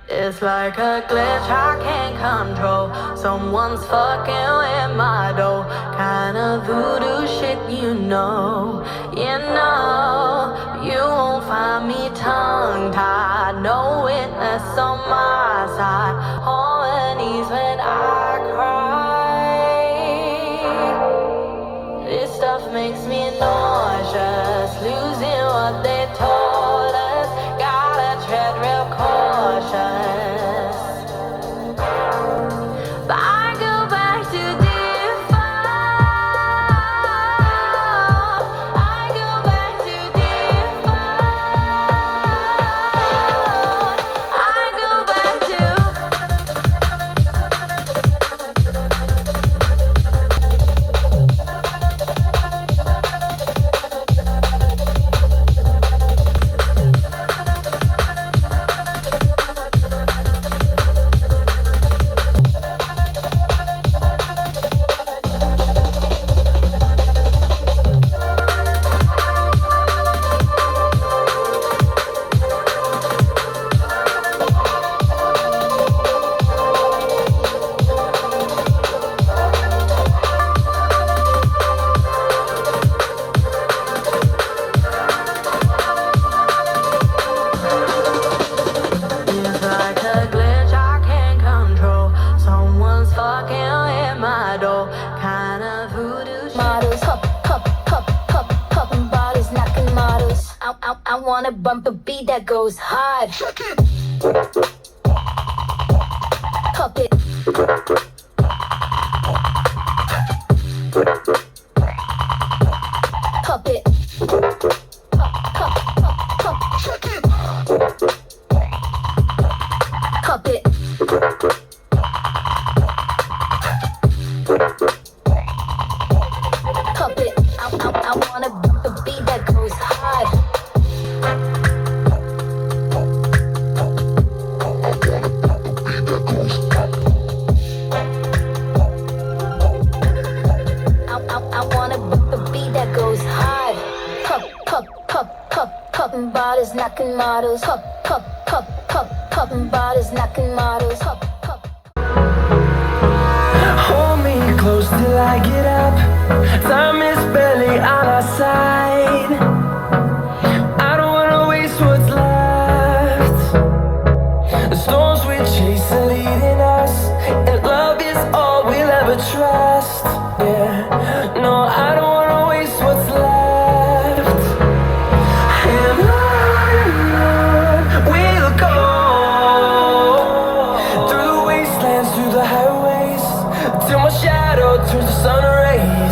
It's like a glitch I can't control. Someone's fucking with my dough. Kinda voodoo shit, you know. You won't find me tongue-tied. No witness on my side. On my knees when I cry. This stuff makes me nauseous. Losing what they told us. Gotta tread real cautious. But I go back to default. I go back to default. I go back to. It's like a glitch I can't control. Someone's fucking with my dough. Kinda voodoo Models, popping bottles, knocking models. I wanna bump a beat that goes hard. Pop it. Pop it. Pop, pop. Pop it. Pop it. I wanna bump a beat that goes hard. I wanna bump a beat that goes hard. Popping bottles, knocking models. Popping bottles, knocking models. Hold me close till I get up. Time is barely on our side. I don't wanna waste what's left. The storms we chase are leading us, and love is all we'll ever trust. Yeah, no, I don't wanna waste what's left. And on we'll go, through the wastelands, through the highways, till my shadow turns to sun rays.